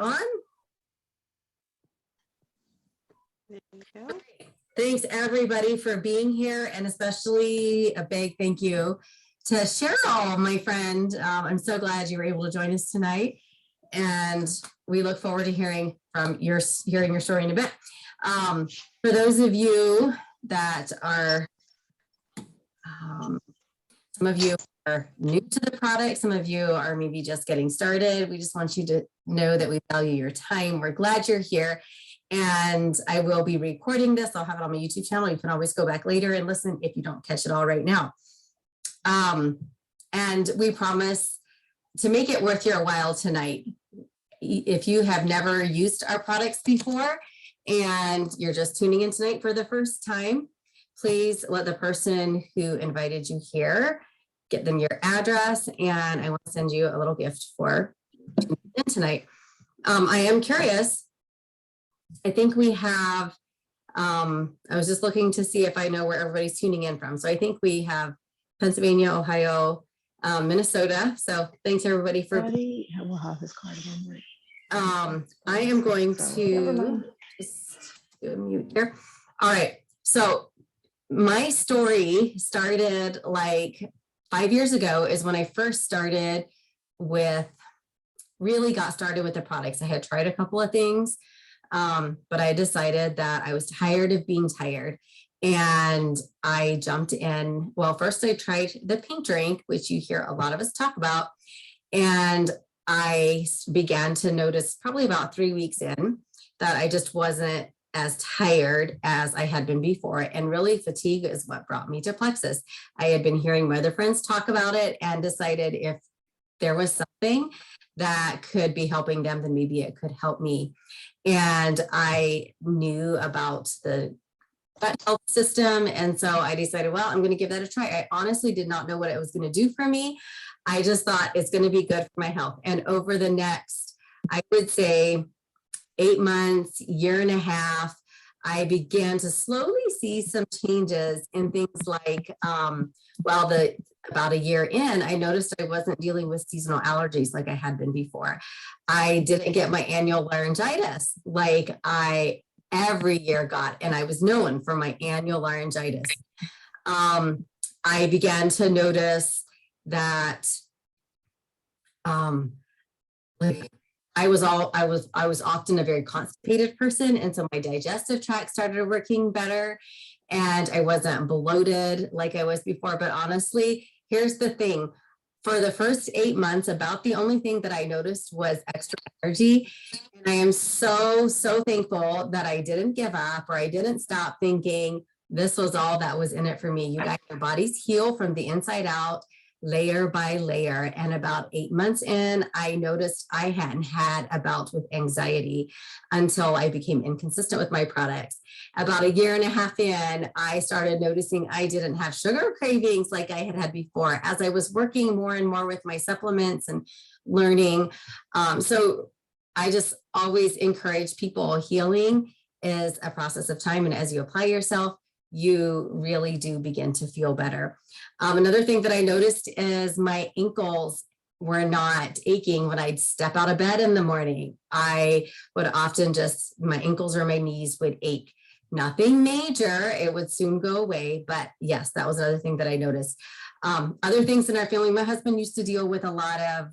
on? There you go. Thanks everybody for being here, and especially a big thank you to Cheryl, my friend. I'm so glad you were able to join us tonight, and we look forward to hearing your story in a bit. For those of you that are, some of you are new to the product, some of you are maybe just getting started. We just want you to know that we value your time. We're glad you're here. And I will be recording this. I'll have it on my YouTube channel. You can always go back later and listen if you don't catch it all right now. And we promise to make it worth your while tonight. If you have never used our products before and you're just tuning in tonight for the first time, please let the person who invited you here get them your address, and I want to send you a little gift for tuning in tonight. I am curious. I think we have, I was just looking to see if I know where everybody's tuning in from. So I think we have Pennsylvania, Ohio, Minnesota. So thanks everybody for. We'll have his card again. I am going to just do a mute here. All right. So my story started like 5 years ago is when I first started really got started with the products. I had tried a couple of things. But I decided that I was tired of being tired, and I jumped in. Well, first I tried the pink drink, which you hear a lot of us talk about. And I began to notice probably about 3 weeks in that I just wasn't as tired as I had been before. And really fatigue is what brought me to Plexus. I had been hearing my other friends talk about it and decided if there was something that could be helping them, then maybe it could help me. And I knew about the gut health system. And so I decided, well, I'm going to give that a try. I honestly did not know what it was going to do for me. I just thought it's going to be good for my health. And over the next, I would say 8 months, year and a half, I began to slowly see some changes in things like, about a year in, I noticed I wasn't dealing with seasonal allergies like I had been before. I didn't get my annual laryngitis like I every year got, and I was known for my annual laryngitis. I began to notice that I was often a very constipated person, and so my digestive tract started working better, and I wasn't bloated like I was before. But honestly, here's the thing. For the first 8 months, about the only thing that I noticed was extra energy. And I am so, so thankful that I didn't give up, or I didn't stop thinking this was all that was in it for me. You guys, your bodies heal from the inside out, layer by layer. And about 8 months in, I noticed I hadn't had a bout with anxiety until I became inconsistent with my products. About a year and a half in, I started noticing I didn't have sugar cravings like I had had before, as I was working more and more with my supplements and learning. So I just always encourage people, healing is a process of time. And as you apply yourself, you really do begin to feel better. Another thing that I noticed is my ankles were not aching when I'd step out of bed in the morning. I would often my ankles or my knees would ache. Nothing major, it would soon go away. But yes, that was another thing that I noticed. Other things in our family, my husband used to deal with a lot of,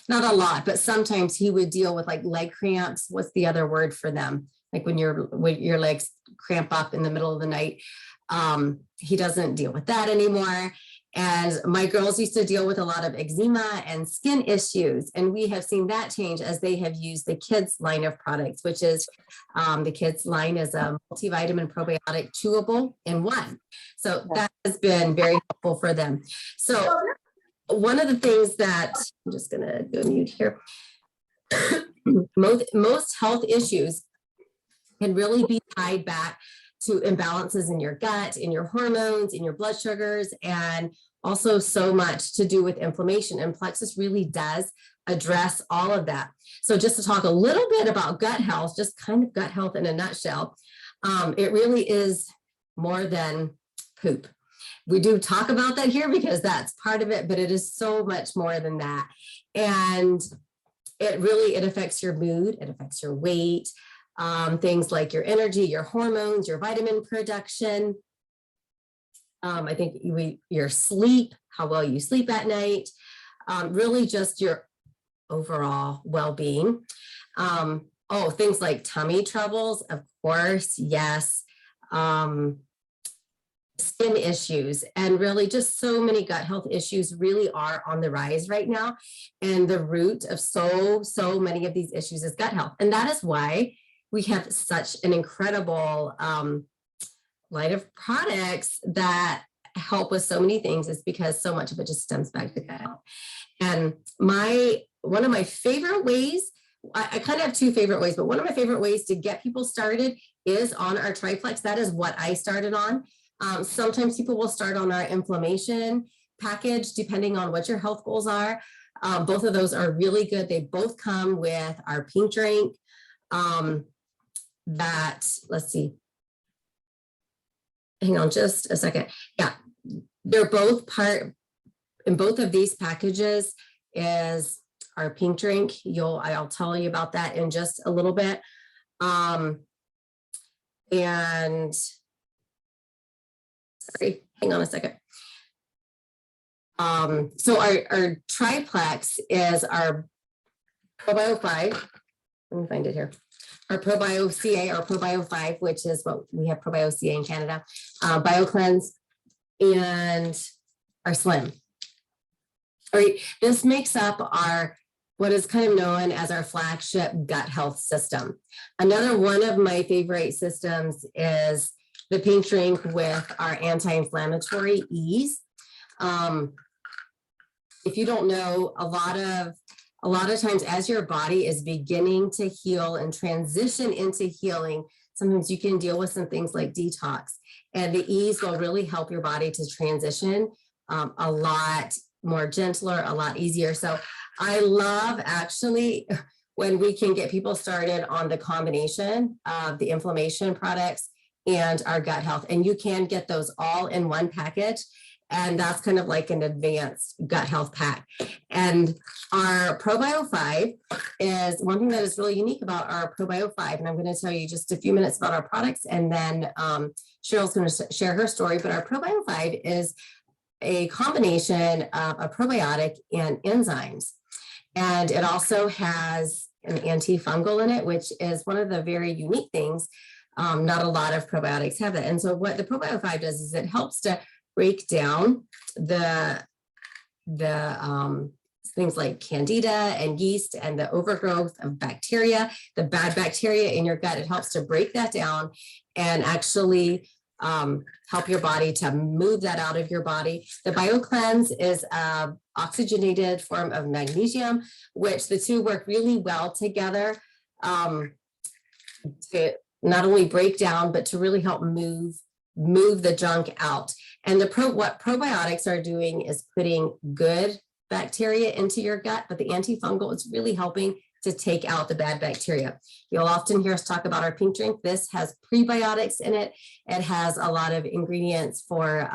not a lot, but sometimes he would deal with like leg cramps. What's the other word for them? Like when your legs cramp up in the middle of the night. He doesn't deal with that anymore. And my girls used to deal with a lot of eczema and skin issues. And we have seen that change as they have used the kids line of products, which is the kids line is a multivitamin probiotic chewable in one. So that has been very helpful for them. So one of the things that I'm just going to go mute here. Most health issues can really be tied back to imbalances in your gut, in your hormones, in your blood sugars, and also so much to do with inflammation. And Plexus really does address all of that. So just to talk a little bit about gut health, just kind of gut health in a nutshell, it really is more than poop. We do talk about that here because that's part of it, but it is so much more than that. And it affects your mood, it affects your weight, things like your energy, your hormones, your vitamin production. I think your sleep, how well you sleep at night, really just your overall well-being. Things like tummy troubles, of course, yes. Skin issues, and really just so many gut health issues really are on the rise right now. And the root of so many of these issues is gut health. And that is why we have such an incredible line of products that help with so many things, is because so much of it just stems back to gut health. And one of my favorite ways, I kind of have two favorite ways, but one of my favorite ways to get people started is on our triplex. That is what I started on. Sometimes people will start on our inflammation package, depending on what your health goals are. Both of those are really good. They both come with our pink drink. Let's see. Hang on just a second. Yeah, they're both in both of these packages is our pink drink. I'll tell you about that in just a little bit. And sorry, hang on a second. So our triplex is our Probio 5. Let me find it here. Our Probio CA or Probio 5, which is what we have Probio CA in Canada, BioCleanse, and our Slim. All right, this makes up what is kind of known as our flagship gut health system. Another one of my favorite systems is the pink drink with our anti-inflammatory ease. If you don't know, a lot of times as your body is beginning to heal and transition into healing, sometimes you can deal with some things like detox, and the ease will really help your body to transition a lot more gentler, a lot easier. So I love actually when we can get people started on the combination of the inflammation products and our gut health, and you can get those all in one package. And that's kind of like an advanced gut health pack. And our Probio 5 is one thing that is really unique about our Probio 5. And I'm going to tell you just a few minutes about our products, and then Cheryl's going to share her story. But our Probio 5 is a combination of a probiotic and enzymes. And it also has an antifungal in it, which is one of the very unique things. Not a lot of probiotics have that. And so what the Probio 5 does is it helps to break down the things like candida and yeast and the overgrowth of bacteria, the bad bacteria in your gut. It helps to break that down and actually help your body to move that out of your body. The BioCleanse is an oxygenated form of magnesium, which the two work really well together to not only break down, but to really help move the junk out. And what probiotics are doing is putting good bacteria into your gut, but the antifungal is really helping to take out the bad bacteria. You'll often hear us talk about our pink drink. This has prebiotics in it. It has a lot of ingredients for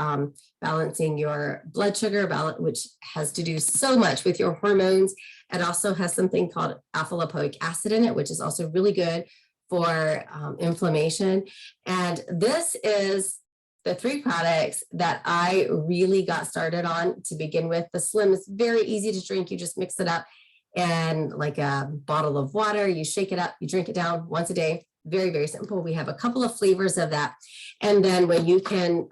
balancing your blood sugar, which has to do so much with your hormones. It also has something called alpha lipoic acid in it, which is also really good for inflammation. And this is the three products that I really got started on to begin with. The Slim is very easy to drink. You just mix it up and like a bottle of water, you shake it up, you drink it down once a day. Very, very simple. We have a couple of flavors of that. And then when you can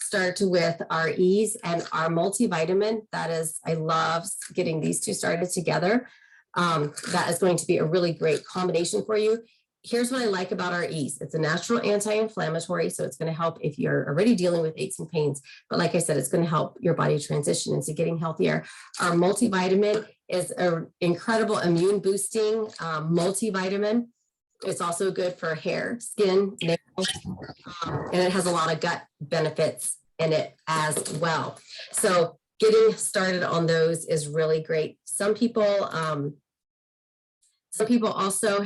start with our Ease and our multivitamin, that is, I love getting these two started together. That is going to be a really great combination for you. Here's what I like about our Ease. It's a natural anti-inflammatory, so it's going to help if you're already dealing with aches and pains. But like I said, it's going to help your body transition into getting healthier. Our multivitamin is an incredible immune boosting multivitamin. It's also good for hair, skin, nails, and it has a lot of gut benefits in it as well. So getting started on those is really great. Some people also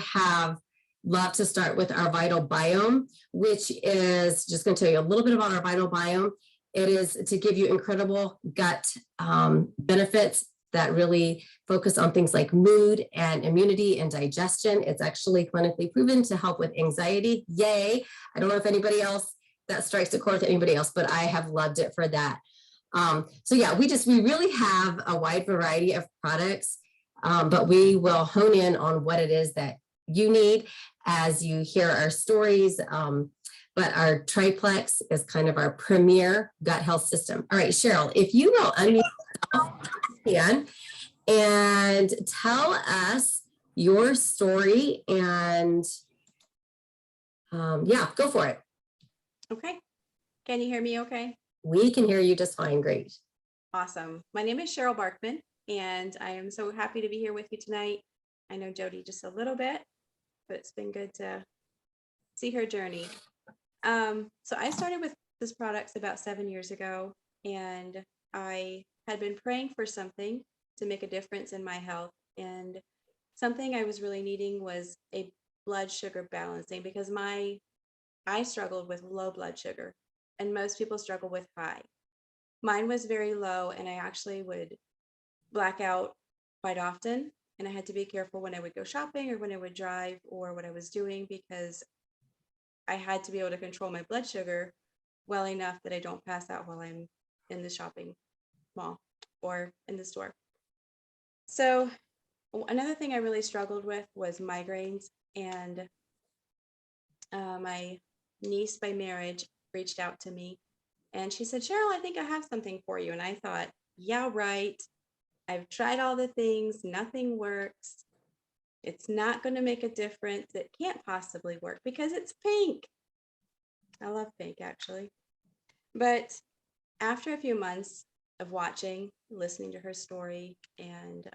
love to start with our Vital Biome, which is just going to tell you a little bit about our Vital Biome. It is to give you incredible gut benefits that really focus on things like mood and immunity and digestion. It's actually clinically proven to help with anxiety. Yay. I don't know if anybody else that strikes a chord with anybody else, but I have loved it for that. So yeah, we really have a wide variety of products, but we will hone in on what it is that you need as you hear our stories. But our triplex is kind of our premier gut health system. All right, Cheryl, if you will unmute yourself and tell us your story, and yeah, go for it. Okay. Can you hear me okay? We can hear you just fine. Great. Awesome. My name is Cheryl Barkman, and I am so happy to be here with you tonight. I know Jody just a little bit, but it's been good to see her journey. So I started with this products about 7 years ago, and I had been praying for something to make a difference in my health. And something I was really needing was a blood sugar balancing, because I struggled with low blood sugar, and most people struggle with high. Mine was very low, and I actually would black out quite often. And I had to be careful when I would go shopping or when I would drive or what I was doing, because I had to be able to control my blood sugar well enough that I don't pass out while I'm in the shopping mall or in the store. So another thing I really struggled with was migraines, and my niece by marriage reached out to me, and she said, Cheryl, I think I have something for you. And I thought, yeah, right. I've tried all the things, nothing works. It's not going to make a difference. It can't possibly work because it's pink. I love pink, actually. But after a few months of watching, listening to her story, and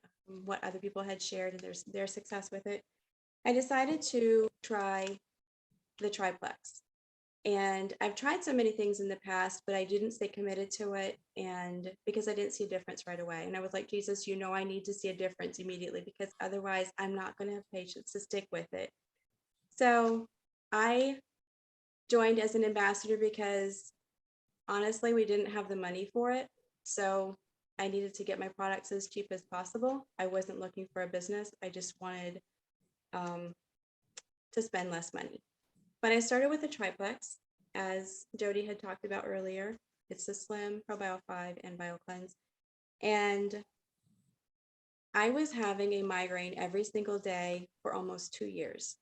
what other people had shared and their success with it, I decided to try the triplex. And I've tried so many things in the past, but I didn't stay committed to it, and because I didn't see a difference right away. And I was like, Jesus, you know, I need to see a difference immediately, because otherwise I'm not going to have patience to stick with it. So I joined as an ambassador because honestly, we didn't have the money for it. So I needed to get my products as cheap as possible. I wasn't looking for a business. I just wanted to spend less money. But I started with the triplex, as Jody had talked about earlier. It's the Slim, ProBio 5, and BioCleanse. And I was having a migraine every single day for almost 2 years.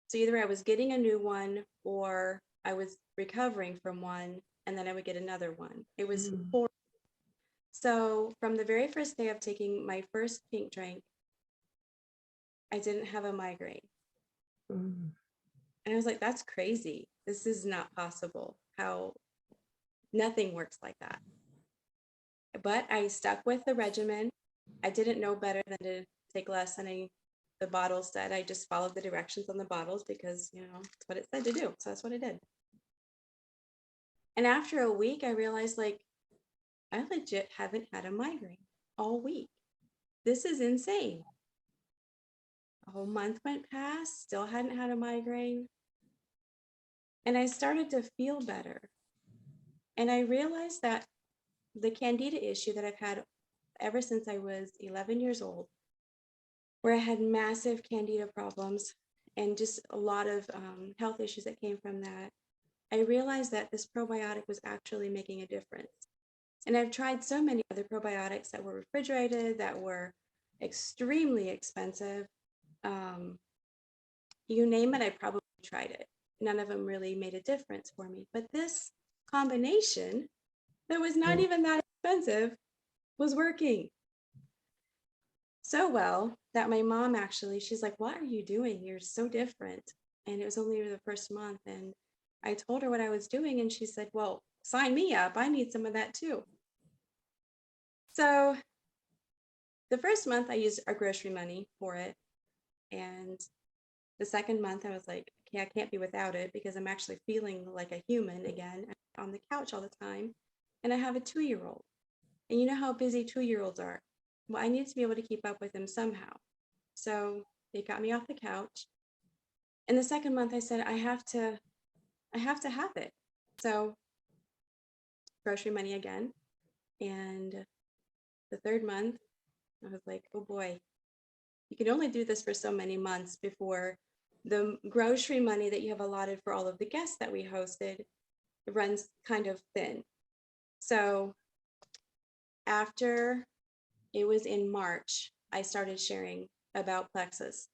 So either I was getting a new one or I was recovering from one, and then I would get another one. It was horrible. So from the very first day of taking my first pink drink, I didn't have a migraine. And I was like, that's crazy. This is not possible. How nothing works like that. But I stuck with the regimen. I didn't know better than to take less than the bottle said. I just followed the directions on the bottles because, you know, it's what it said to do. So that's what I did. And after a week, I realized, like, I legit haven't had a migraine all week. This is insane. A whole month went past, still hadn't had a migraine. And I started to feel better. And I realized that the candida issue that I've had ever since I was 11 years old, where I had massive candida problems and just a lot of health issues that came from that, I realized that this probiotic was actually making a difference. And I've tried so many other probiotics that were refrigerated, that were extremely expensive. You name it, I probably tried it. None of them really made a difference for me. But this combination that was not even that expensive was working so well that my mom actually, she's like, what are you doing? You're so different. And it was only the first month. And I told her what I was doing, and she said, well, sign me up. I need some of that too. So the first month I used our grocery money for it. And the second month I was like, okay, I can't be without it, because I'm actually feeling like a human again. I'm on the couch all the time, and I have a 2-year-old. And you know how busy 2-year-olds are. Well, I need to be able to keep up with them somehow. So they got me off the couch. And the second month I said, I have to have it. So grocery money again. And the third month, I was like, oh boy, you can only do this for so many months before the grocery money that you have allotted for all of the guests that we hosted runs kind of thin. So after it was in March, I started sharing about Plexus.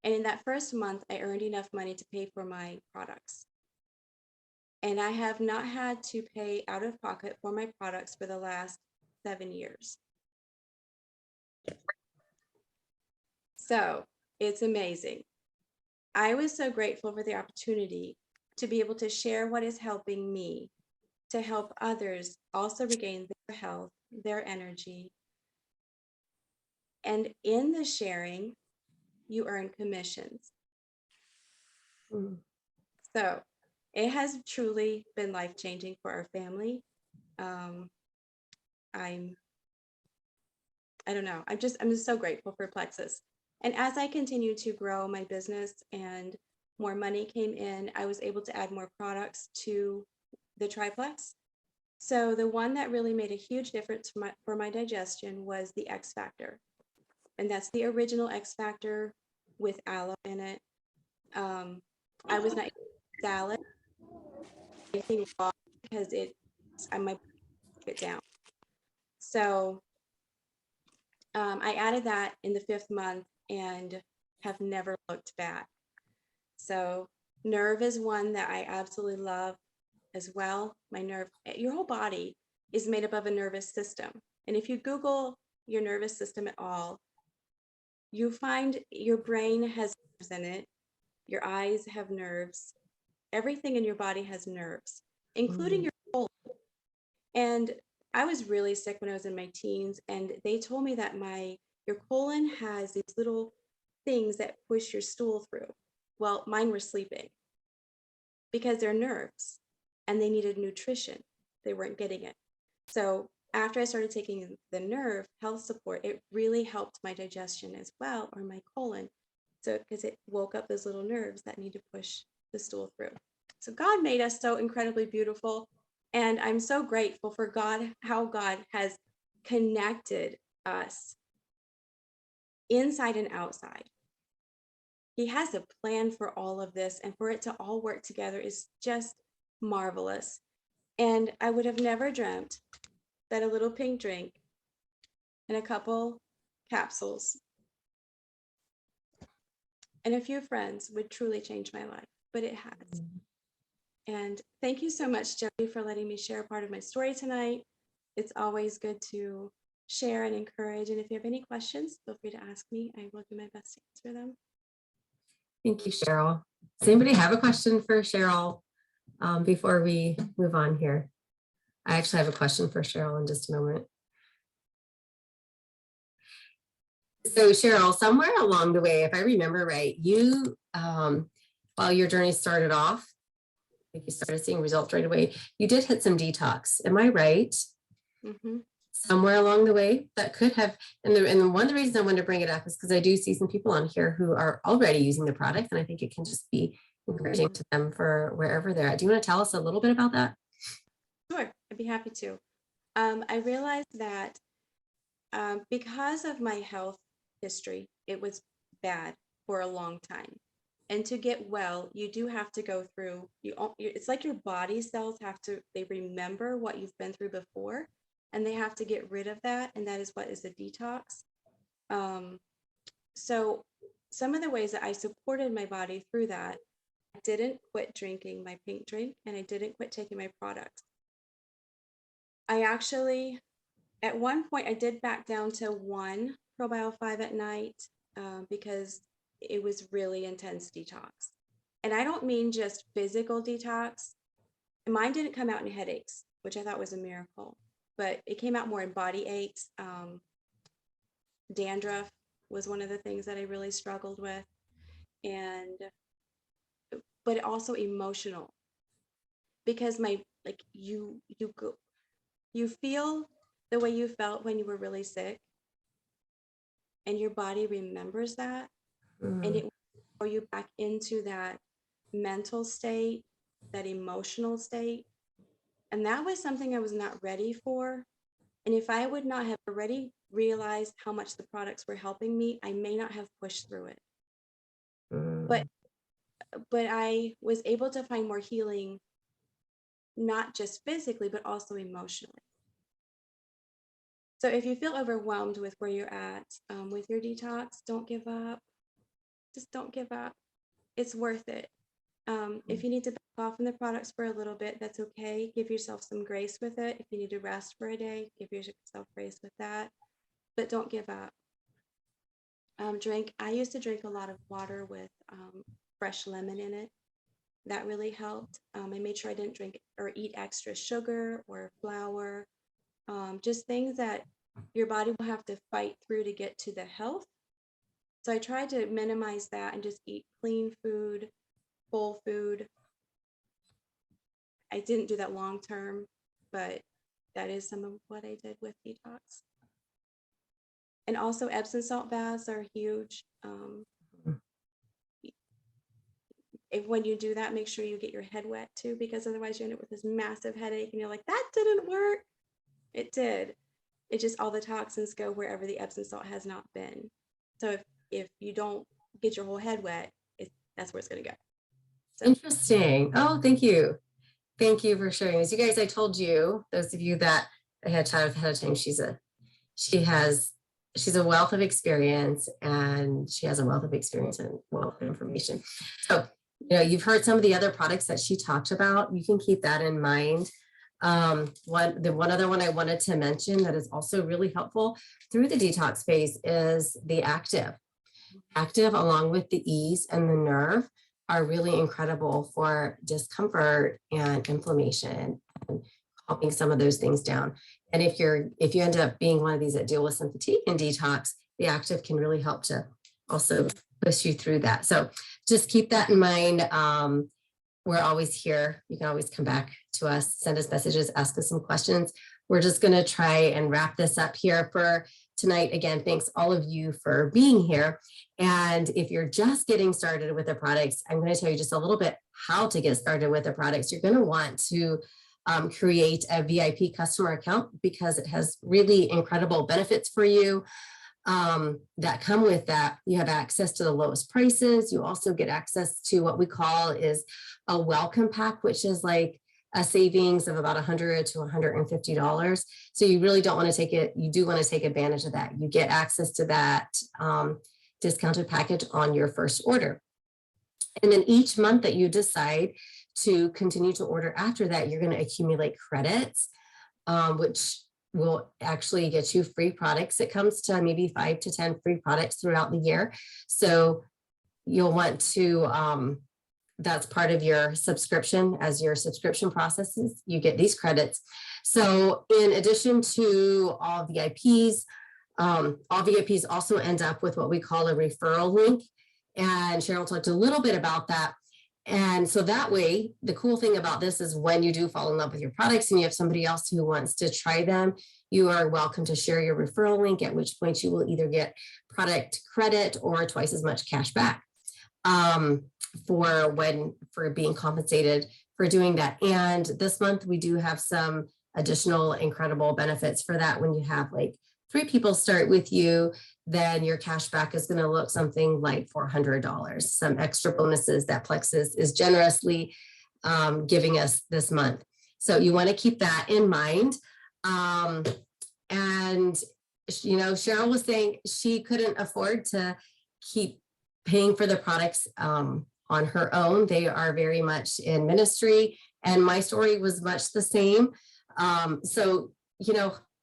And in that first month, I earned enough money to pay for my products. And I have not had to pay out of pocket for my products for the last 7 years. So it's amazing. I was so grateful for the opportunity to be able to share what is helping me to help others also regain their health, their energy. And in the sharing, you earn commissions. So it has truly been life-changing for our family. I don't know. I'm just so grateful for Plexus. And as I continue to grow my business and more money came in, I was able to add more products to the triplex. So the one that really made a huge difference for my digestion was the X Factor. And that's the original X Factor with aloe in it. I was not eating salad, anything raw, because I might get down. So I added that in the 5th month and have never looked back. So nerve is one that I absolutely love as well. My nerve, your whole body is made up of a nervous system. And if you Google your nervous system at all, you find your brain has nerves in it. Your eyes have nerves. Everything in your body has nerves, including your colon. And I was really sick when I was in my teens, and they told me that your colon has these little things that push your stool through. Well, mine were sleeping because they're nerves and they needed nutrition. They weren't getting it. So after I started taking the nerve health support, it really helped my digestion as well, or my colon. So because it woke up those little nerves that need to push the stool through. So God made us so incredibly beautiful. And I'm so grateful for God, how God has connected us inside and outside. He has a plan for all of this, and for it to all work together is just marvelous. And I would have never dreamt that a little pink drink and a couple capsules and a few friends would truly change my life, but it has. And thank you so much, Joey, for letting me share part of my story tonight. It's always good to share and encourage. And if you have any questions, feel free to ask me. I will do my best to answer them. Thank you, Cheryl. Does anybody have a question for Cheryl before we move on here? I actually have a question for Cheryl in just a moment. So Cheryl, somewhere along the way, if I remember right, you, while your journey started off, like you started seeing results right away, you did hit some detox. Am I right? Mm-hmm. Somewhere along the way that could have, and one of the reasons I wanted to bring it up is because I do see some people on here who are already using the product, and I think it can just be encouraging to them for wherever they're at. Do you want to tell us a little bit about that? Sure, I'd be happy to. I realized that because of my health history, it was bad for a long time. And to get well, you do have to go through, it's like your body cells they remember what you've been through before, and they have to get rid of that. And that is what is a detox. So some of the ways that I supported my body through that, I didn't quit drinking my pink drink, and I didn't quit taking my products. I actually, at one point, I did back down to 1 ProBio 5 at night because it was really intense detox. And I don't mean just physical detox. Mine didn't come out in headaches, which I thought was a miracle, but it came out more in body aches. Dandruff was one of the things that I really struggled with. But also emotional, because you feel the way you felt when you were really sick, and your body remembers that, and it will throw you back into that mental state, that emotional state. And that was something I was not ready for And if I would not have already realized how much the products were helping me, I may not have pushed through it. But I was able to find more healing, not just physically, but also emotionally. So if you feel overwhelmed with where you're at with your detox, don't give up. Just don't give up. It's worth it. If you need to back off from the products for a little bit, that's okay. Give yourself some grace with it. If you need to rest for a day, give yourself grace with that. But don't give up. I used to drink a lot of water with fresh lemon in it. That really helped. I made sure I didn't drink or eat extra sugar or flour, just things that your body will have to fight through to get to the health. So I tried to minimize that and just eat clean food, whole food. I didn't do that long term, but that is some of what I did with detox. And also Epsom salt baths are huge. When you do that, make sure you get your head wet too, because otherwise you end up with this massive headache and you're like, that didn't work. It did. It just, all the toxins go wherever the Epsom salt has not been. So if you don't get your whole head wet, that's where it's going to go. So. Interesting. Oh, thank you. Thank you for sharing this. You guys, I told you, those of you that I had chatted with ahead of time, she's a wealth of experience, and she has a wealth of experience and wealth of information. So, you've heard some of the other products that she talked about. You can keep that in mind. The one other one I wanted to mention that is also really helpful through the detox phase is the active. Active, along with the ease and the nerve, are really incredible for discomfort and inflammation and helping some of those things down. And if you end up being one of these that deal with some fatigue and detox, the active can really help to also push you through that. So just keep that in mind. We're always here. You can always come back to us, send us messages, ask us some questions. We're just going to try and wrap this up here for tonight. Again, thanks all of you for being here. And if you're just getting started with the products, I'm going to tell you just a little bit how to get started with the products. You're going to want to create a VIP customer account, because it has really incredible benefits for you that come with that. You have access to the lowest prices. You also get access to what we call is a welcome pack, which is like a savings of about $100 to $150. So you really don't want to take it. You do want to take advantage of that. You get access to that discounted package on your first order. And then each month that you decide to continue to order after that, you're going to accumulate credits, which will actually get you free products. It comes to maybe 5 to 10 free products throughout the year. So you'll want to, that's part of your subscription. As your subscription processes, you get these credits. So in addition to all VIPs also end up with what we call a referral link. And Cheryl talked a little bit about that. And so that way, the cool thing about this is when you do fall in love with your products and you have somebody else who wants to try them, you are welcome to share your referral link, at which point you will either get product credit or twice as much cash back for being compensated for doing that. And this month we do have some additional incredible benefits for that. When you have like 3 people start with you, then your cash back is going to look something like $400, some extra bonuses that Plexus is generously giving us this month. So you want to keep that in mind. And, Cheryl was saying she couldn't afford to keep paying for the products on her own. They are very much in ministry, and my story was much the same. So,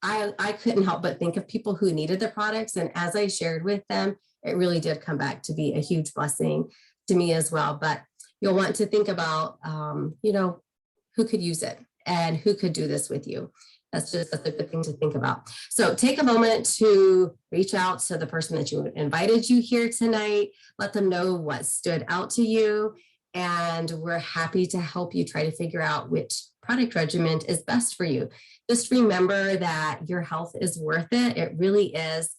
I couldn't help but think of people who needed the products. And as I shared with them, it really did come back to be a huge blessing to me as well. But you'll want to think about, who could use it and who could do this with you. That's a good thing to think about. So take a moment to reach out to the person that invited you here tonight. Let them know what stood out to you. And we're happy to help you try to figure out which product regimen is best for you. Just remember that your health is worth it. It really is.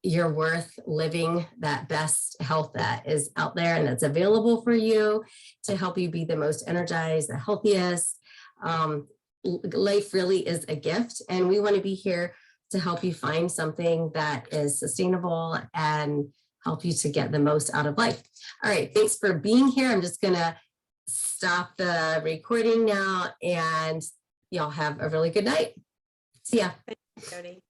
You're worth living that best health that is out there and that's available for you to help you be the most energized, the healthiest. life really is a gift, and we want to be here to help you find something that is sustainable and help you to get the most out of life. All right, thanks for being here. I'm just gonna stop the recording now, and y'all have a really good night. See ya. Jody.